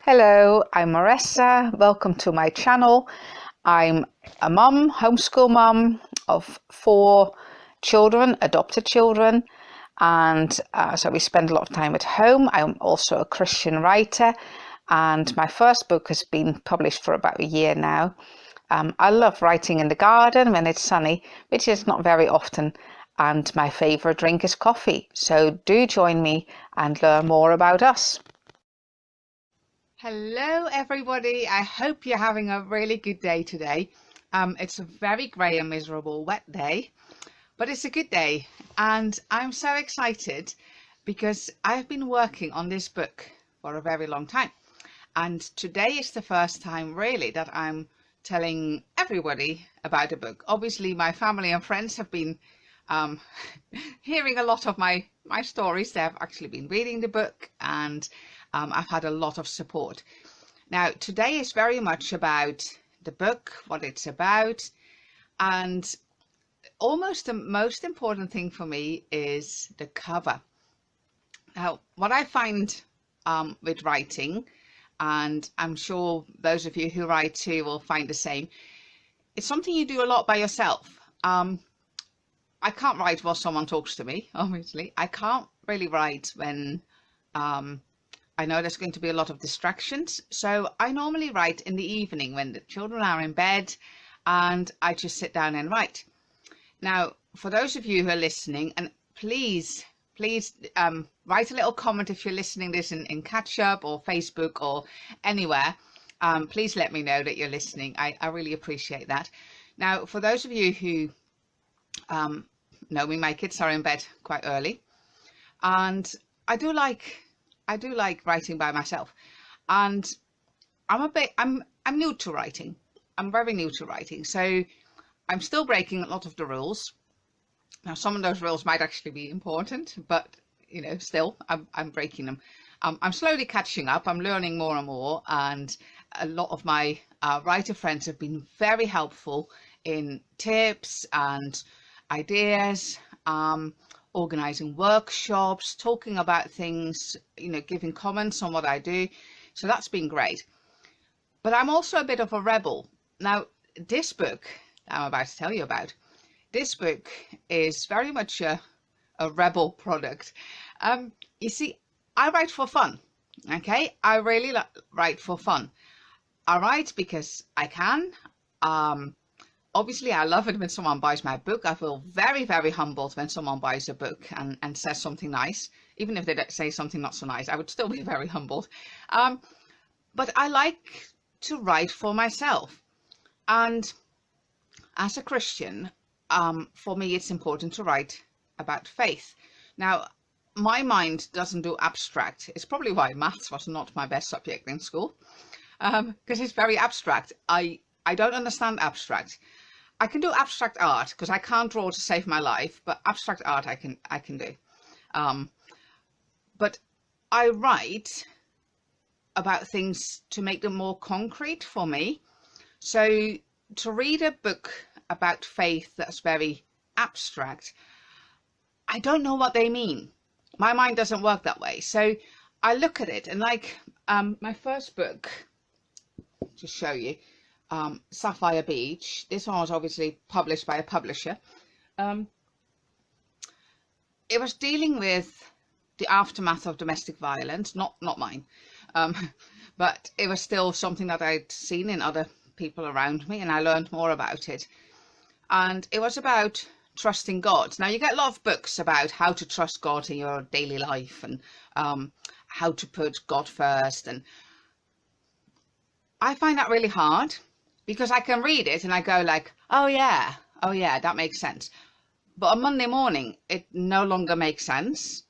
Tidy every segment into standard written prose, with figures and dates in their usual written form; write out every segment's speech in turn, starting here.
Hello, I'm Marissa. Welcome to my channel. I'm a mum, homeschool mum of 4 children, adopted children, and so we spend a lot of time at home. I'm also a Christian writer, and my first book has been published for about a year now. I love writing in the garden when it's sunny, which is not very often, and my favourite drink is coffee. So do join me and learn more about us. Hello everybody, I hope you're having a really good day today. It's a very grey and miserable wet day, but it's a good day and I'm so excited because I've been working on this book for a very long time, and today is the first time really that I'm telling everybody about a book. Obviously my family and friends have been um, hearing a lot of my stories. They've actually been reading the book, and I've had a lot of support. Now, today is very much about the book, what it's about, and almost the most important thing for me is the cover. Now, what I find with writing, and I'm sure those of you who write too will find the same, it's something you do a lot by yourself. I can't write while someone talks to me, obviously. I can't really write when I know there's going to be a lot of distractions. So I normally write in the evening when the children are in bed, and I just sit down and write. Now, for those of you who are listening, and please write a little comment if you're listening this in catch up or Facebook or anywhere. Please let me know that you're listening. I really appreciate that. Now, for those of you who know me, my kids are in bed quite early, and I do like writing by myself, and I'm new to writing. I'm very new to writing, so I'm still breaking a lot of the rules. Now, some of those rules might actually be important, but still, I'm breaking them. I'm slowly catching up. I'm learning more and more, and a lot of my writer friends have been very helpful in tips and ideas, organizing workshops, talking about things, giving comments on what I do. So that's been great. But I'm also a bit of a rebel. Now, this book that I'm about to tell you about, this book is very much a rebel product. You see, I write for fun. Okay, I really write for fun. I write because I can. Obviously, I love it when someone buys my book. I feel very, very humbled when someone buys a book and says something nice. Even if they say something not so nice, I would still be very humbled. But I like to write for myself. And as a Christian, for me, it's important to write about faith. Now, my mind doesn't do abstract. It's probably why maths was not my best subject in school, because it's very abstract. I don't understand abstract. I can do abstract art because I can't draw to save my life, but abstract art I can do. But I write about things to make them more concrete for me. So to read a book about faith that's very abstract, I don't know what they mean. My mind doesn't work that way. So I look at it and my first book, to show you, Sapphire Beach. This one was obviously published by a publisher. It was dealing with the aftermath of domestic violence, not mine, but it was still something that I'd seen in other people around me, and I learned more about it. And it was about trusting God. Now, you get a lot of books about how to trust God in your daily life, and how to put God first, and I find that really hard, because I can read it and I go like, oh yeah, that makes sense. But on Monday morning, it no longer makes sense.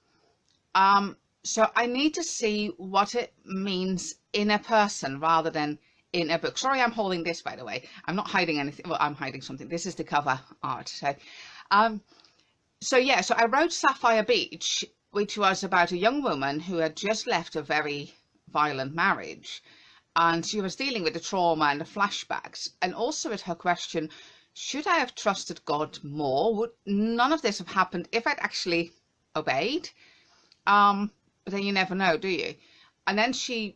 So I need to see what it means in a person rather than in a book. Sorry, I'm holding this, by the way. I'm not hiding anything. Well, I'm hiding something. This is the cover art. So yeah, so I wrote Sapphire Beach, which was about a young woman who had just left a very violent marriage. And she was dealing with the trauma and the flashbacks, and also with her question, should I have trusted God more? Would none of this have happened if I'd actually obeyed? But then you never know, do you? And then she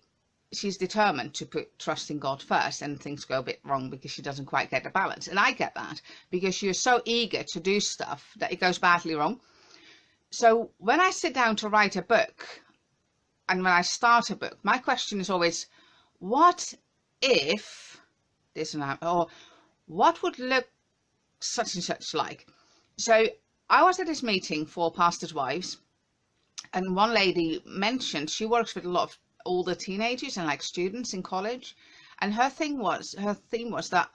she's determined to put trust in God first, and things go a bit wrong because she doesn't quite get the balance. And I get that, because you're so eager to do stuff that it goes badly wrong. So when I sit down to write a book, and when I start a book, my question is always, what if this and that, or what would look such and such like? So I was at this meeting for pastors' wives, and one lady mentioned she works with a lot of older teenagers and like students in college, and her theme was that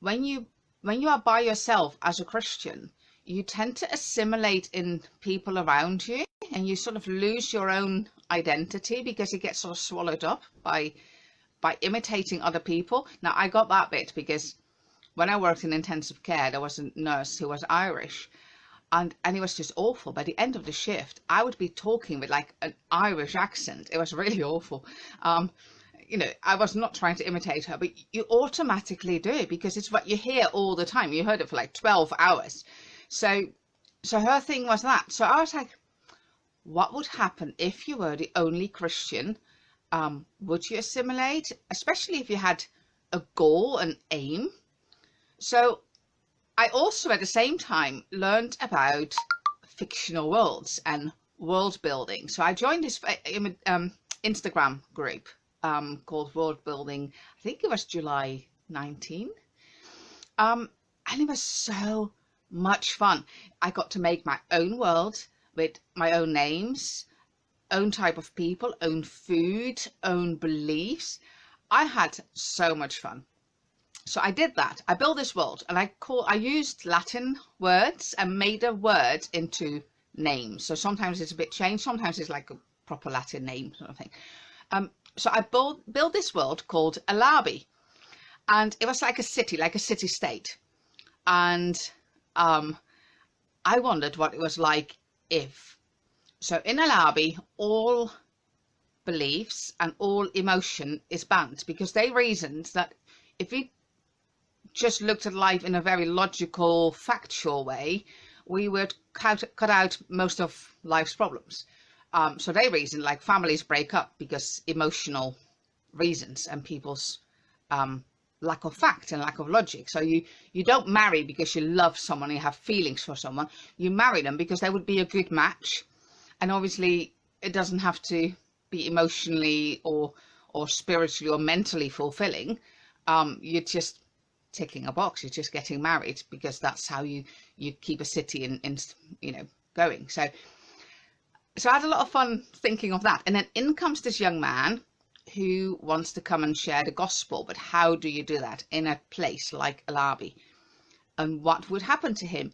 when you are by yourself as a Christian, you tend to assimilate in people around you, and you sort of lose your own identity because it gets sort of swallowed up by imitating other people. Now, I got that bit because when I worked in intensive care, there was a nurse who was Irish, and it was just awful. By the end of the shift, I would be talking with like an Irish accent. It was really awful. I was not trying to imitate her, but you automatically do it because it's what you hear all the time. You heard it for like 12 hours. So her thing was that. So I was like, what would happen if you were the only Christian? Would you assimilate, especially if you had a goal, an aim? So I also at the same time learned about fictional worlds and world building. So I joined this Instagram group called World Building. I think it was July 19. And it was so much fun. I got to make my own world with my own names, own type of people, own food, own beliefs. I had so much fun. So I did that. I built this world, and I used Latin words and made a word into names. So sometimes it's a bit changed, sometimes it's like a proper Latin name sort of thing. So I built this world called Alabi, and it was like a city state. And I wondered what it was like if. So in Alabi, all beliefs and all emotion is banned, because they reasoned that if we just looked at life in a very logical, factual way, we would cut out most of life's problems. So they reason like families break up because emotional reasons and people's lack of fact and lack of logic. So you don't marry because you love someone and you have feelings for someone. You marry them because they would be a good match. And obviously it doesn't have to be emotionally or spiritually or mentally fulfilling. You're just ticking a box. You're just getting married because that's how you keep a city in going. So I had a lot of fun thinking of that. And then in comes this young man who wants to come and share the gospel. But how do you do that in a place like Alabi? And what would happen to him?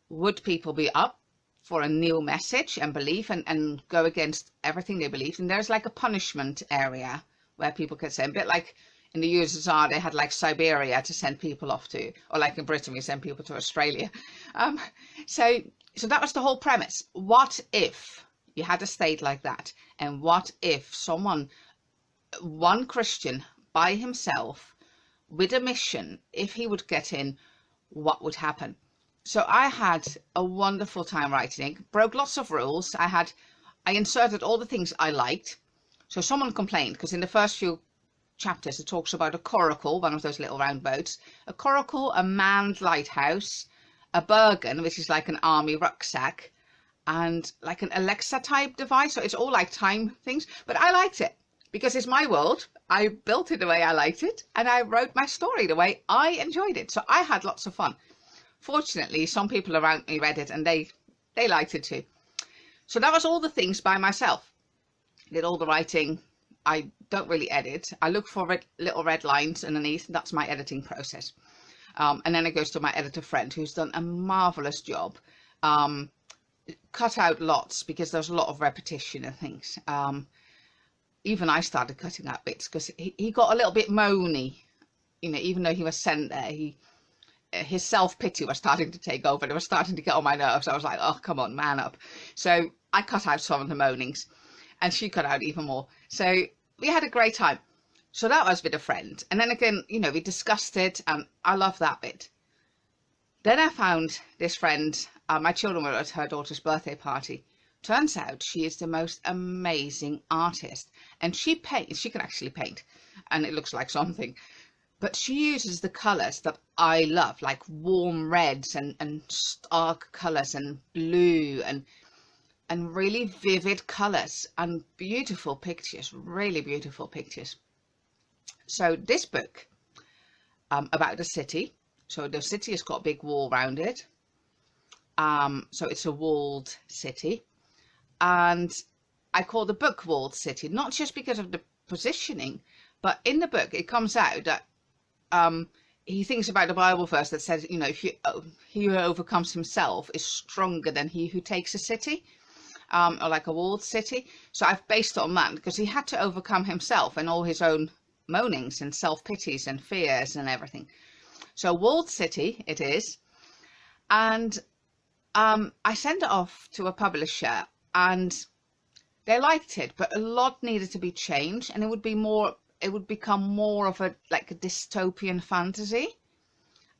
Would people be up for a new message and belief and go against everything they believed? And there's like a punishment area where people could say, a bit like in the USSR, they had like Siberia to send people off to, or like in Britain, we send people to Australia. So that was the whole premise. What if you had a state like that? And what if one Christian by himself with a mission, if he would get in, what would happen? So I had a wonderful time writing, broke lots of rules. I inserted all the things I liked. So someone complained because in the first few chapters it talks about a coracle, one of those little round boats, a coracle, a manned lighthouse, a Bergen, which is like an army rucksack, and like an Alexa type device. So it's all like time things, but I liked it because it's my world. I built it the way I liked it, and I wrote my story the way I enjoyed it. So I had lots of fun. Fortunately, some people around me read it and they liked it too. So that was all the things by myself. Did all the writing. I don't really edit. I look for little red lines underneath. That's my editing process. And then it goes to my editor friend who's done a marvelous job. Cut out lots because there's a lot of repetition and things. Even I started cutting out bits because he got a little bit moany. Even though he was sent there, his self-pity was starting to take over. It was starting to get on my nerves. I was like, oh, come on, man up. So I cut out some of the moanings, and she cut out even more. So we had a great time. So that was with a friend. And then again, we discussed it, and I love that bit. Then I found this friend, my children were at her daughter's birthday party, turns out she is the most amazing artist, and she can actually paint, and it looks like something, but she uses the colors that I love, like warm reds and stark colors and blue and really vivid colors and beautiful pictures, really beautiful pictures. So this book about the city, so the city has got a big wall around it, so it's a walled city, and I call the book Walled City, not just because of the positioning, but in the book it comes out that he thinks about the Bible verse that says, you know, he who overcomes himself is stronger than he who takes a city, or like a walled city. So I've based it on that, because he had to overcome himself and all his own moanings and self-pities and fears and everything. So walled city it is. And I sent it off to a publisher and they liked it, but a lot needed to be changed, and it would become more of a dystopian fantasy.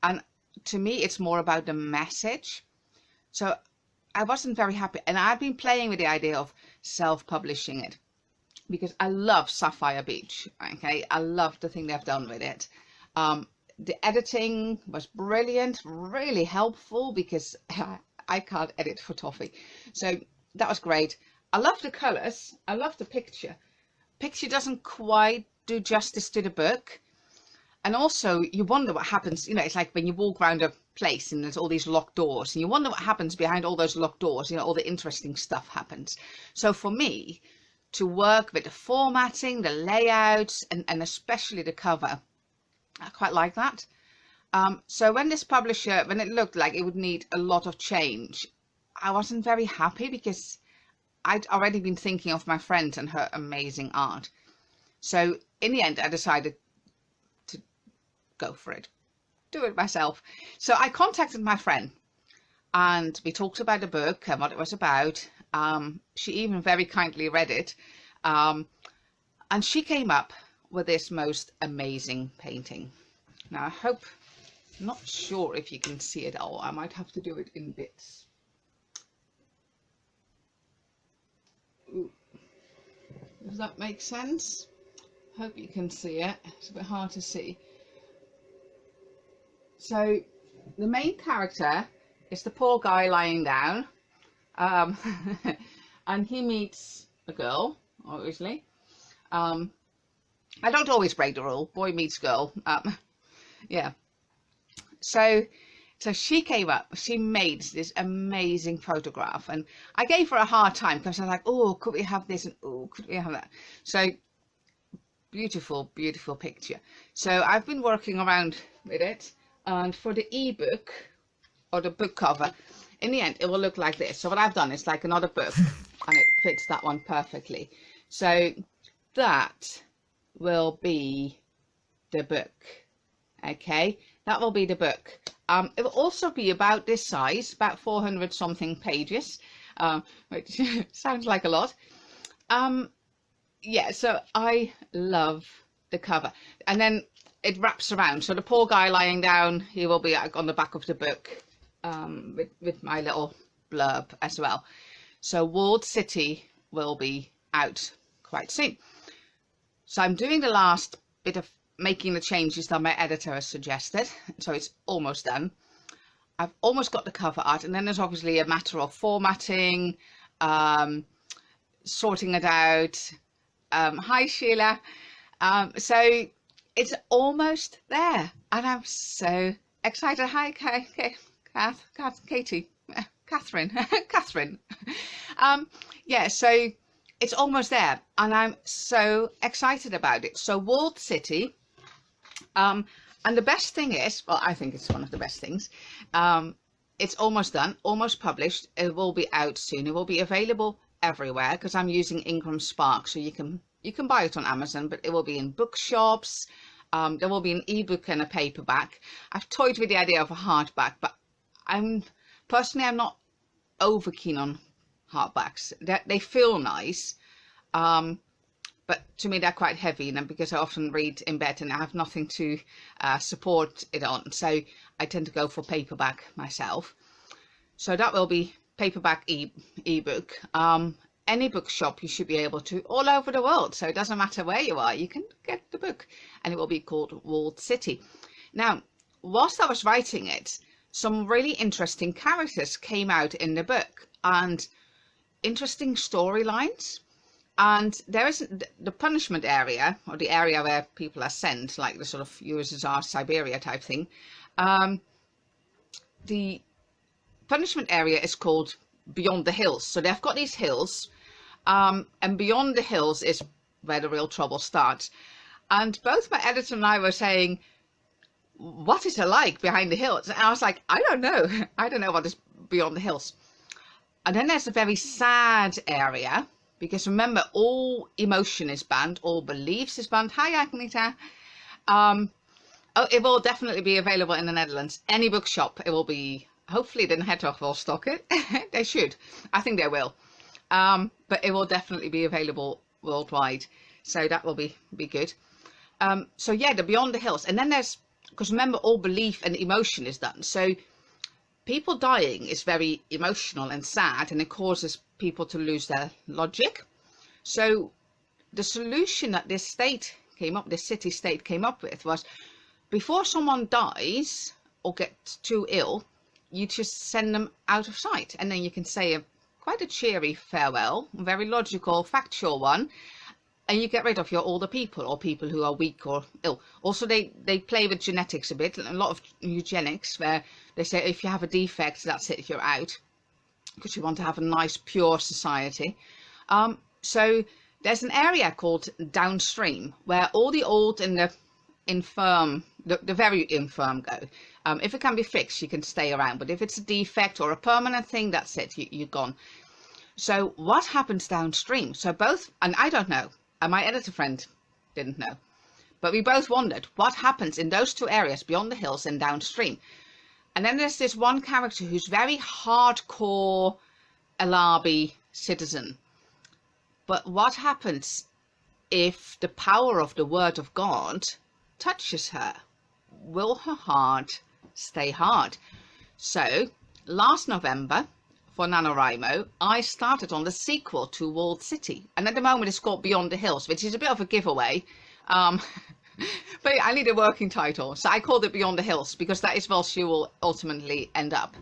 And to me, it's more about the message. So I wasn't very happy, and I've been playing with the idea of self-publishing it because I love Sapphire Beach. Okay, I love the thing they've done with it. The editing was brilliant, really helpful, because I can't edit for toffee. So that was great. I love the colors. I love the picture. Picture doesn't quite do justice to the book. And also you wonder what happens, you know, it's like when you walk around a place and there's all these locked doors, and you wonder what happens behind all those locked doors, you know, all the interesting stuff happens. So for me, to work with the formatting, the layouts, and especially the cover, I quite like that. So when this publisher, when it looked like it would need a lot of change, I wasn't very happy, because I'd already been thinking of my friend and her amazing art. So in the end, I decided to go for it, do it myself. So I contacted my friend and we talked about the book and what it was about. She even very kindly read it. And she came up with this most amazing painting. Now I hope, not sure if you can see it all. I might have to do it in bits. Ooh. Does that make sense? Hope you can see it. It's a bit hard to see. So the main character is the poor guy lying down, and he meets a girl, obviously. I don't always break the rule, boy meets girl. Yeah. So she came up, she made this amazing photograph, and I gave her a hard time because I was like, oh, could we have this, and oh, could we have that? So beautiful, beautiful picture. So I've been working around with it, and for the ebook or the book cover, in the end it will look like this. So what I've done is like another book and it fits that one perfectly. So that will be the book. Okay, that will be the book. It will also be about this size, about 400 something pages, which sounds like a lot. Yeah, so I love the cover, and then it wraps around. So the poor guy lying down, he will be on the back of the book, with my little blurb as well. So Walled City will be out quite soon. So I'm doing the last bit of making the changes that my editor has suggested. So it's almost done. I've almost got the cover art, and then there's obviously a matter of formatting, sorting it out. Hi Sheila. So it's almost there, and I'm so excited. Hi Katie, Catherine. Catherine. Yeah, so it's almost there, and I'm so excited about it. So Walled City, and the best thing is, well, I think it's one of the best things, it's almost done, almost published. It will be out soon. It will be available everywhere because I'm using Ingram Spark, so you can buy it on Amazon, but it will be in bookshops. There will be an ebook and a paperback. I've toyed with the idea of a hardback, but I'm not over keen on hardbacks. They feel nice, but to me they're quite heavy, and because I often read in bed and I have nothing to support it on, so I tend to go for paperback myself. So that will be paperback ebook, any bookshop you should be able to, all over the world. So it doesn't matter where you are, you can get the book, and it will be called Walled City. Now, whilst I was writing it, some really interesting characters came out in the book and interesting storylines. And there is the punishment area, or the area where people are sent, like the sort of USSR Siberia type thing. The punishment area is called Beyond the Hills. So they've got these hills, and beyond the hills is where the real trouble starts. And both my editor and I were saying, what is it like behind the hills? And I was like, I don't know. I don't know what is beyond the hills. And then there's a very sad area, because remember, all emotion is banned, all beliefs is banned. Hi, Agnita. It will definitely be available in the Netherlands. Any bookshop, it will be. Hopefully the Hertog will stock it. They should. I think they will. But it will definitely be available worldwide. So that will be good. So yeah, the Beyond the Hills. And then there's, because remember, all belief and emotion is done. So people dying is very emotional and sad, and it causes people to lose their logic. So the solution that this city state came up with was, before someone dies or gets too ill, you just send them out of sight, and then you can say quite a cheery farewell, a very logical, factual one, and you get rid of your older people or people who are weak or ill. Also, they play with genetics a bit, a lot of eugenics, where they say if you have a defect, that's it, you're out, because you want to have a nice, pure society. So there's an area called Downstream, where all the old and the infirm, the very infirm go. If it can be fixed, you can stay around, but if it's a defect or a permanent thing, that's it, you're gone. So what happens downstream? So both, and I don't know, and my editor friend didn't know, but we both wondered what happens in those two areas, beyond the hills and downstream. And then there's this one character who's very hardcore Alabi citizen. But what happens if the power of the word of God touches her? Will her heart stay hard? So last November, for NaNoWriMo, I started on the sequel to Walled City. And at the moment it's called Beyond the Hills, which is a bit of a giveaway. But I need a working title. So I called it Beyond the Hills, because that is where she will ultimately end up,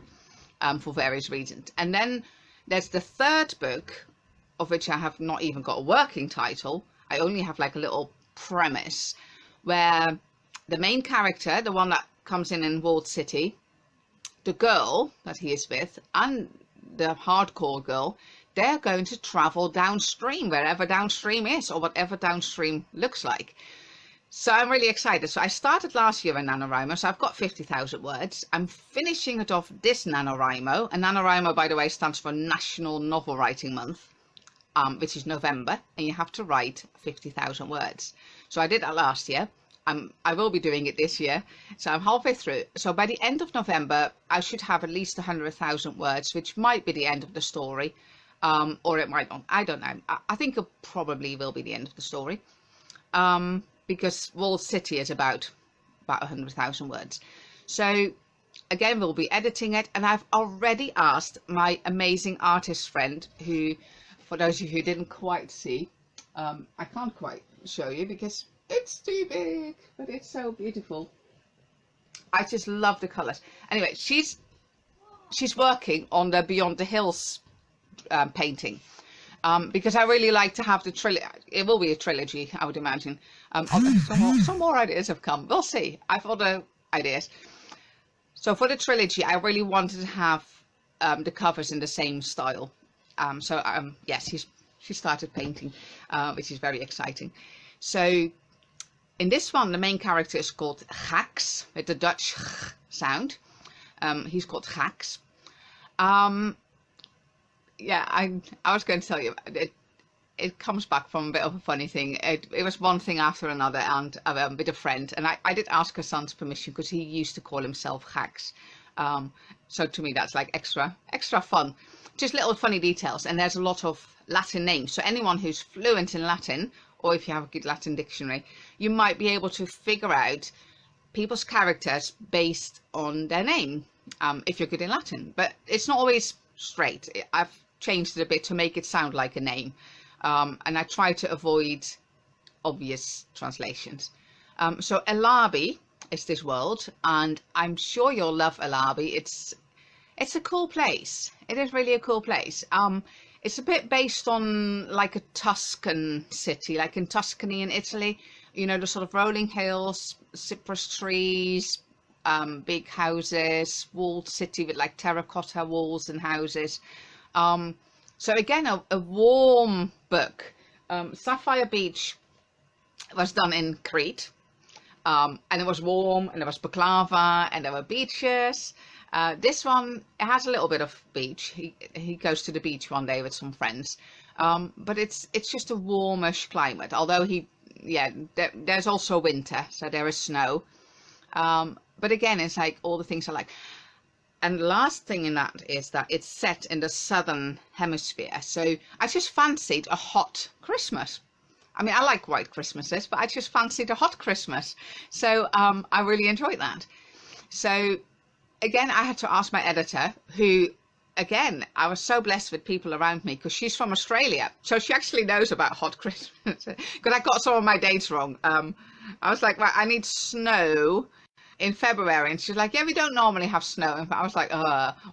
for various reasons. And then there's the third book, of which I have not even got a working title. I only have like a little premise, where the main character, the one that comes in Walled City, the girl that he is with, and the hardcore girl, they're going to travel downstream, wherever downstream is, or whatever downstream looks like. So I'm really excited. So I started last year in NaNoWriMo, so I've got 50,000 words. I'm finishing it off this NaNoWriMo, and NaNoWriMo, by the way, stands for National Novel Writing Month, which is November, and you have to write 50,000 words. So I did that last year. I will be doing it this year, so I'm halfway through. So by the end of November, I should have at least 100,000 words, which might be the end of the story, or it might not. I don't know. I think it probably will be the end of the story, because Walled City is about 100,000 words. So again, we'll be editing it, and I've already asked my amazing artist friend, who, for those of you who didn't quite see, I can't quite show you because it's too big, but it's so beautiful. I just love the colors. Anyway, she's working on the Beyond the Hills painting, because I really like to have the trilogy. It will be a trilogy, I would imagine. Some more ideas have come. We'll see. I've other ideas. So for the trilogy, I really wanted to have the covers in the same style. Yes, she started painting, which is very exciting. So in this one, the main character is called Gax, with the Dutch sound. He's called Gax. Yeah, I was going to tell you, it comes back from a bit of a funny thing. It was one thing after another, and with a friend, and I did ask her son's permission, because he used to call himself Gax. So to me, that's like extra fun. Just little funny details, and there's a lot of Latin names. So anyone who's fluent in Latin, or if you have a good Latin dictionary, you might be able to figure out people's characters based on their name, if you're good in Latin. But it's not always straight. I've changed it a bit to make it sound like a name, and I try to avoid obvious translations. So Elabi is this world, and I'm sure you'll love Elabi. It's a cool place. It is really a cool place. It's a bit based on like a Tuscan city, like in Tuscany in Italy. You know, the sort of rolling hills, cypress trees, big houses, walled city with like terracotta walls and houses. So again, a warm book. Sapphire Beach was done in Crete, and it was warm, and there was baklava, and there were beaches. This one, it has a little bit of beach. He goes to the beach one day with some friends, but it's just a warmish climate. Although there's also winter, so there is snow. But again, it's like all the things I like. And the last thing in that is that it's set in the southern hemisphere. So I just fancied a hot Christmas. I mean, I like white Christmases, but I just fancied a hot Christmas. So I really enjoyed that. So again, I had to ask my editor, who, again, I was so blessed with people around me because she's from Australia. So she actually knows about hot Christmas. Because I got some of my dates wrong. I was like, right, I need snow in February, and she's like, yeah, we don't normally have snow. And I was like,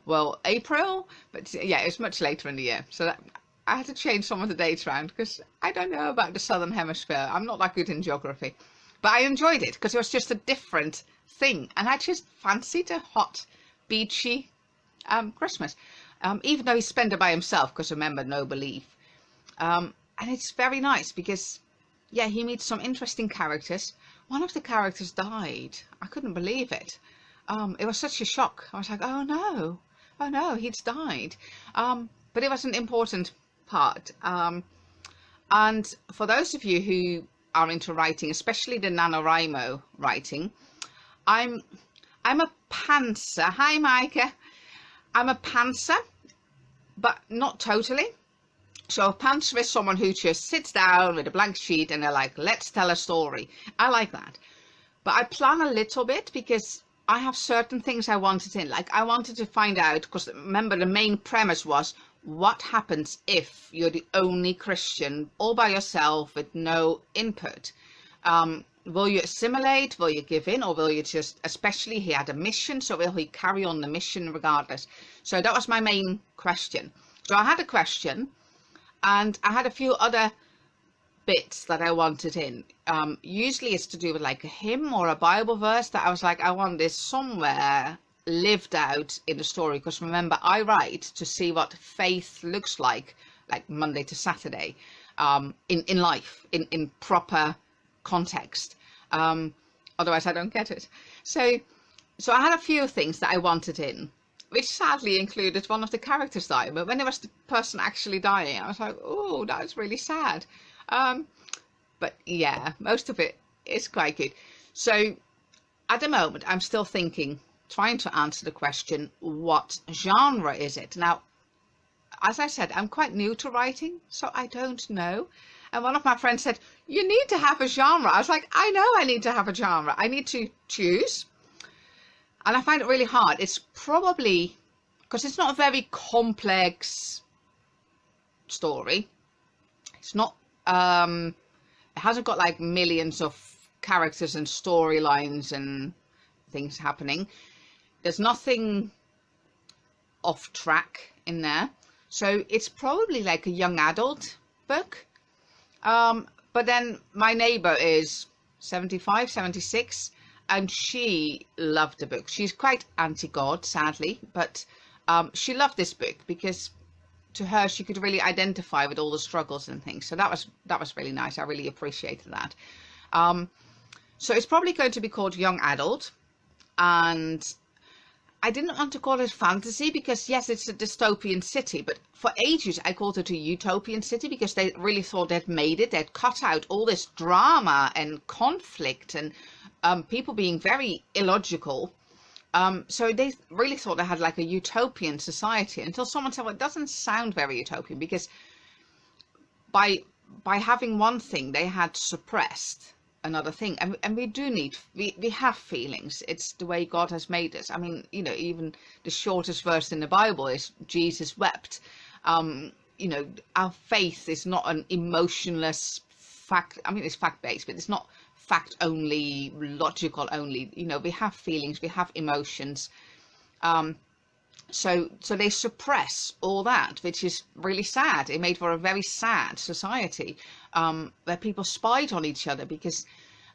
well, April, but yeah, it's much later in the year. So I had to change some of the dates around because I don't know about the southern hemisphere. I'm not that good in geography, but I enjoyed it because it was just a different thing, and I just fancied a hot, beachy Christmas, even though he spent it by himself because remember, no belief. And it's very nice because yeah, he meets some interesting characters. One of the characters died. I couldn't believe it. It was such a shock. I was like, oh no, he's died. But it was an important part. And for those of you who are into writing, especially the NaNoWriMo writing, I'm a pantser. Hi, Micah. I'm a pantser, but not totally. So a pantser is someone who just sits down with a blank sheet and they're like, let's tell a story. I like that. But I plan a little bit because I have certain things I wanted in. Like I wanted to find out, because remember the main premise was, what happens if you're the only Christian all by yourself with no input? Will you assimilate? Will you give in? Or will you just, especially he had a mission, so will he carry on the mission regardless? So that was my main question. So I had a question. And I had a few other bits that I wanted in. Usually it's to do with like a hymn or a Bible verse that I was like, I want this somewhere lived out in the story. Because remember, I write to see what faith looks like Monday to Saturday, in life, in proper context. Otherwise I don't get it. So I had a few things that I wanted in, which sadly included one of the characters dying. But when it was the person actually dying, I was like, oh, that's really sad. But yeah, most of it is quite good. So at the moment, I'm still trying to answer the question, what genre is it? Now, as I said, I'm quite new to writing, so I don't know. And one of my friends said, you need to have a genre. I was like, I know I need to have a genre. I need to choose. And I find it really hard. It's probably because it's not a very complex story. It's not, it hasn't got like millions of characters and storylines and things happening. There's nothing off track in there. So it's probably like a young adult book. But then my neighbor is 75, 76. And she loved the book. She's quite anti-God, sadly, but she loved this book because to her, she could really identify with all the struggles and things. So that was really nice. I really appreciated that. So it's probably going to be called Young Adult. And I didn't want to call it fantasy because, yes, it's a dystopian city. But for ages, I called it a utopian city because they really thought they'd made it. They'd cut out all this drama and conflict and people being very illogical. So they really thought they had like a utopian society until someone said, well, it doesn't sound very utopian because by having one thing they had suppressed another thing, and we do need, we have feelings. It's the way God has made us. I mean, you know, even the shortest verse in the Bible is Jesus wept. You know, our faith is not an emotionless fact. I mean, it's fact based, but it's not fact only, logical only. You know, we have feelings, we have emotions. So they suppress all that, which is really sad. It made for a very sad society, where people spied on each other because,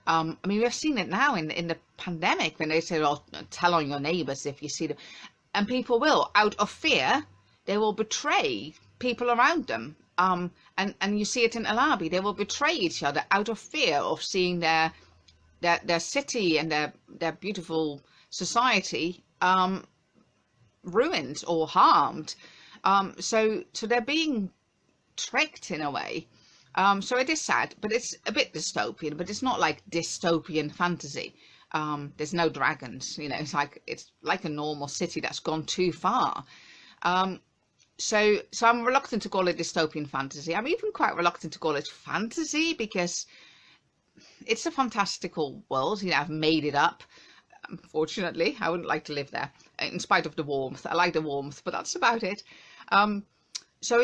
I mean, we've seen it now in the pandemic when they say, "Oh, tell on your neighbours if you see them," and people will, out of fear, they will betray people around them. And you see it in Alabi, they will betray each other out of fear of seeing their city and their beautiful society ruined or harmed. So they're being tricked in a way. So it is sad, but it's a bit dystopian, but it's not like dystopian fantasy. There's no dragons, you know, it's like a normal city that's gone too far. So I'm reluctant to call it dystopian fantasy. I'm even quite reluctant to call it fantasy because it's a fantastical world. You know, I've made it up. Unfortunately, I wouldn't like to live there, in spite of the warmth. I like the warmth, but that's about it. So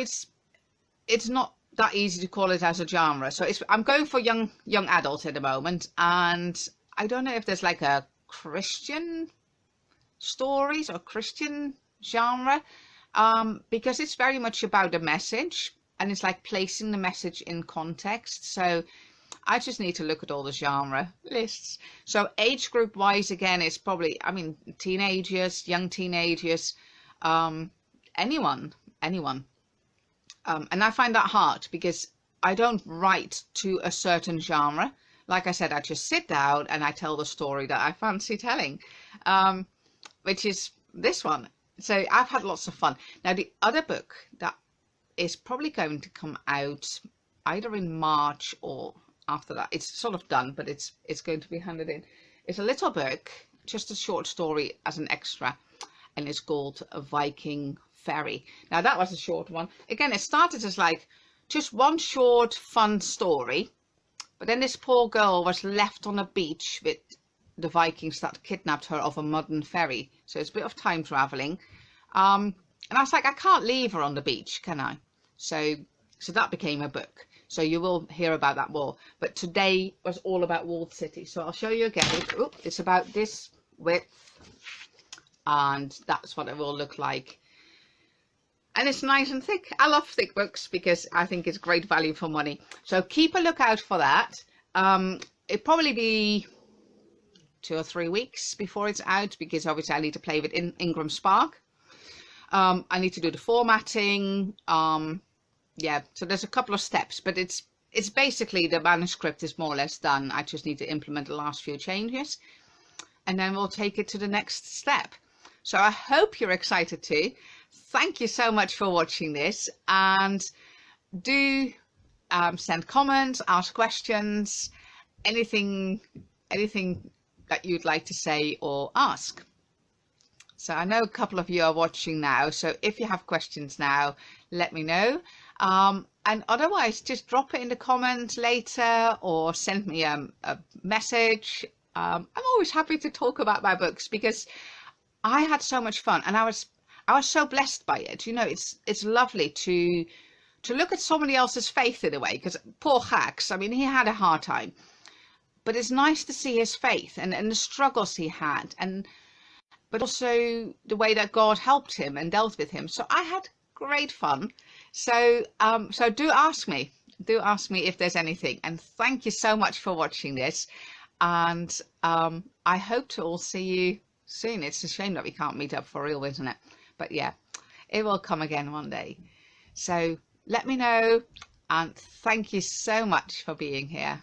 it's not that easy to call it as a genre. So I'm going for young adults at the moment, and I don't know if there's like a Christian stories or Christian genre, because it's very much about a message, and it's like placing the message in context. So I just need to look at all the genre lists. So age group wise, again, it's probably, I mean, teenagers, young teenagers, anyone. And I find that hard because I don't write to a certain genre. Like I said, I just sit down and I tell the story that I fancy telling, which is this one. So I've had lots of fun. Now, the other book that is probably going to come out either in March or after that, it's sort of done, but it's going to be handed in. It's a little book, just a short story as an extra, and it's called A Viking Ferry. Now, that was a short one. Again, it started as like just one short fun story, but then this poor girl was left on a beach with the Vikings that kidnapped her off a modern ferry. So it's a bit of time traveling. And I was like, I can't leave her on the beach, can I? So that became a book. So you will hear about that more. But today was all about walled city. So I'll show you again. It's about this width, and that's what it will look like. And it's nice and thick. I love thick books because I think it's great value for money. So keep a lookout for that. It'll probably be 2 or 3 weeks before it's out, because obviously I need to play with Ingram Spark. I need to do the formatting. Yeah, so there's a couple of steps, but it's basically, the manuscript is more or less done. I just need to implement the last few changes, and then we'll take it to the next step. So I hope you're excited too. Thank you so much for watching this, and do send comments, ask questions, anything that you'd like to say or ask. So I know a couple of you are watching now, so if you have questions now, let me know. And otherwise, just drop it in the comments later or send me a message. I'm always happy to talk about my books because I had so much fun, and I was so blessed by it. You know, it's lovely to look at somebody else's faith in a way, because poor Hax, I mean, he had a hard time, but it's nice to see his faith and the struggles he had, but also the way that God helped him and dealt with him. So I had great fun. So do ask me if there's anything, and thank you so much for watching this, and I hope to all see you soon. It's a shame that we can't meet up for real, isn't it? But yeah, it will come again one day. So let me know, and thank you so much for being here.